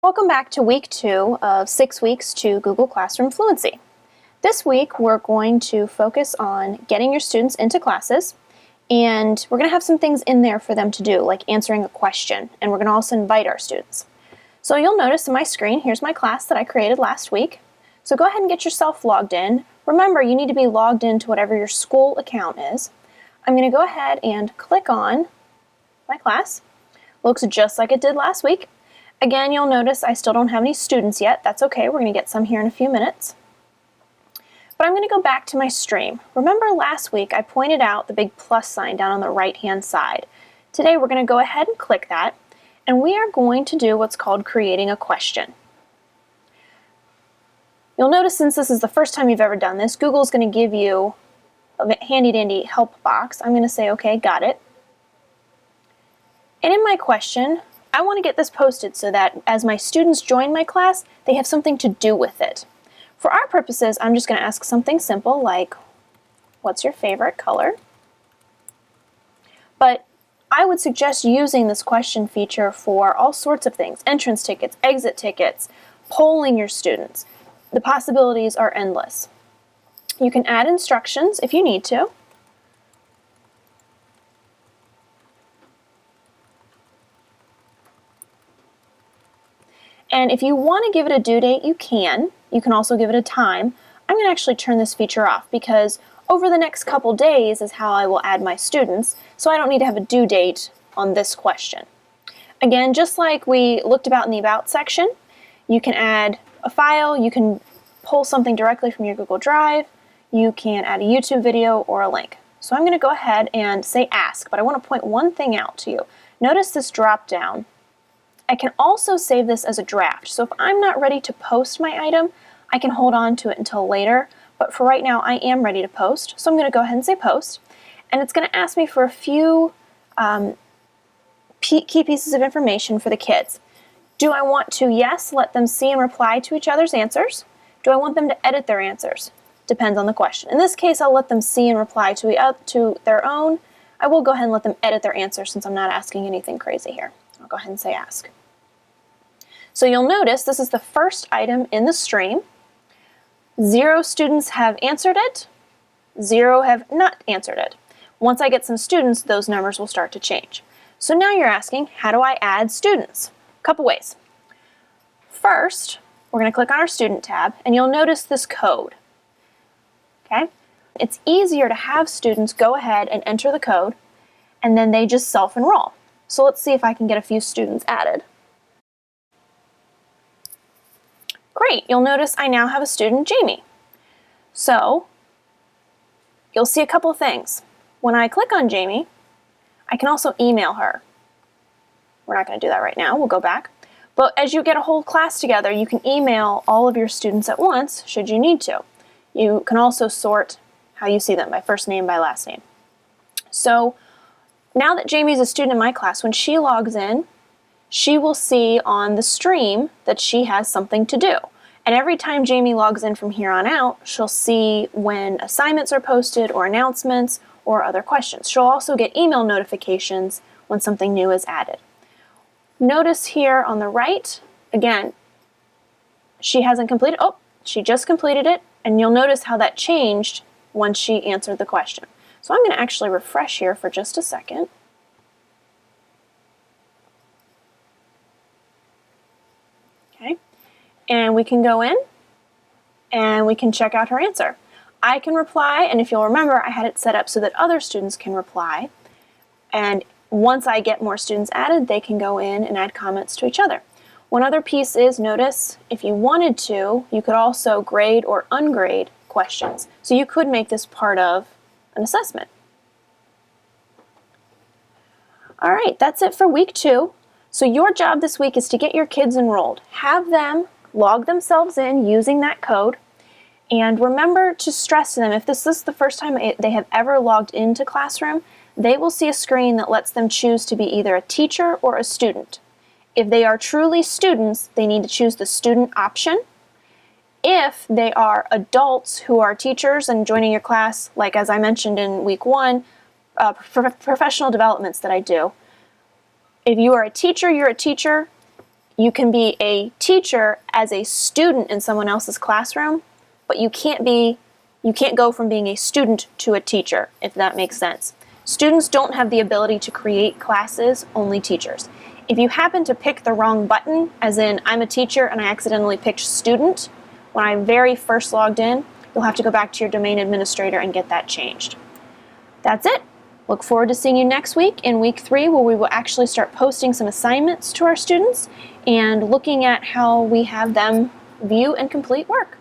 Welcome back to week 2 of 6 weeks to Google Classroom Fluency. This week we're going to focus on getting your students into classes, and we're going to have some things in there for them to do, like answering a question, and we're going to also invite our students. So you'll notice in my screen, here's my class that I created last week. So go ahead and get yourself logged in. Remember, you need to be logged into whatever your school account is. I'm going to go ahead and click on my class. Looks just like it did last week. Again, you'll notice I still don't have any students yet. That's okay, we're going to get some here in a few minutes. But I'm going to go back to my stream. Remember last week I pointed out the big plus sign down on the right-hand side. Today we're going to go ahead and click that, and we are going to do what's called creating a question. You'll notice since this is the first time you've ever done this, Google's going to give you a handy-dandy help box. I'm going to say, okay, got it. And in my question, I want to get this posted so that as my students join my class, they have something to do with it. For our purposes, I'm just going to ask something simple like, what's your favorite color? But I would suggest using this question feature for all sorts of things, entrance tickets, exit tickets, polling your students. The possibilities are endless. You can add instructions if you need to. And if you want to give it a due date, you can. You can also give it a time. I'm going to actually turn this feature off because over the next couple days is how I will add my students, so I don't need to have a due date on this question. Again, just like we looked about in the About section, you can add a file, you can pull something directly from your Google Drive, you can add a YouTube video or a link. So I'm going to go ahead and say ask, but I want to point one thing out to you. Notice this drop down. I can also save this as a draft, so if I'm not ready to post my item, I can hold on to it until later, but for right now I am ready to post, so I'm going to go ahead and say post, and it's going to ask me for a few key pieces of information for the kids. Do I want to, yes, let them see and reply to each other's answers? Do I want them to edit their answers? Depends on the question. In this case, I'll let them see and reply to their own. I will go ahead and let them edit their answers since I'm not asking anything crazy here. I'll go ahead and say ask. So you'll notice this is the first item in the stream. 0 students have answered it, 0 have not answered it. Once I get some students, those numbers will start to change. So now you're asking, how do I add students? A couple ways. First, we're going to click on our Student tab, and you'll notice this code. Okay? It's easier to have students go ahead and enter the code, and then they just self-enroll. So let's see if I can get a few students added. Great, you'll notice I now have a student, Jamie. So you'll see a couple of things. When I click on Jamie, I can also email her. We're not going to do that right now, we'll go back. But as you get a whole class together, you can email all of your students at once, should you need to. You can also sort how you see them, by first name, by last name. So now that Jamie's a student in my class, when she logs in, she will see on the stream that she has something to do. And every time Jamie logs in from here on out, she'll see when assignments are posted or announcements or other questions. She'll also get email notifications when something new is added. Notice here on the right, again, she hasn't completed, oh, she just completed it, and you'll notice how that changed once she answered the question. So I'm going to actually refresh here for just a second. Okay, and we can go in and we can check out her answer. I can reply, and if you'll remember, I had it set up so that other students can reply. And once I get more students added, they can go in and add comments to each other. One other piece is, notice, if you wanted to, you could also grade or ungrade questions. So you could make this part of an assessment. All right, that's it for week 2. So your job this week is to get your kids enrolled. Have them log themselves in using that code, and remember to stress to them, if this is the first time they have ever logged into Classroom, they will see a screen that lets them choose to be either a teacher or a student. If they are truly students, they need to choose the student option. If they are adults who are teachers and joining your class, like as I mentioned in week 1, professional developments that I do, if you are a teacher, you're a teacher. You can be a teacher as a student in someone else's classroom, but you can't go from being a student to a teacher, if that makes sense. Students don't have the ability to create classes, only teachers. If you happen to pick the wrong button, as in I'm a teacher and I accidentally picked student, when I very first logged in, you'll have to go back to your domain administrator and get that changed. That's it. Look forward to seeing you next week in week 3, where we will actually start posting some assignments to our students and looking at how we have them view and complete work.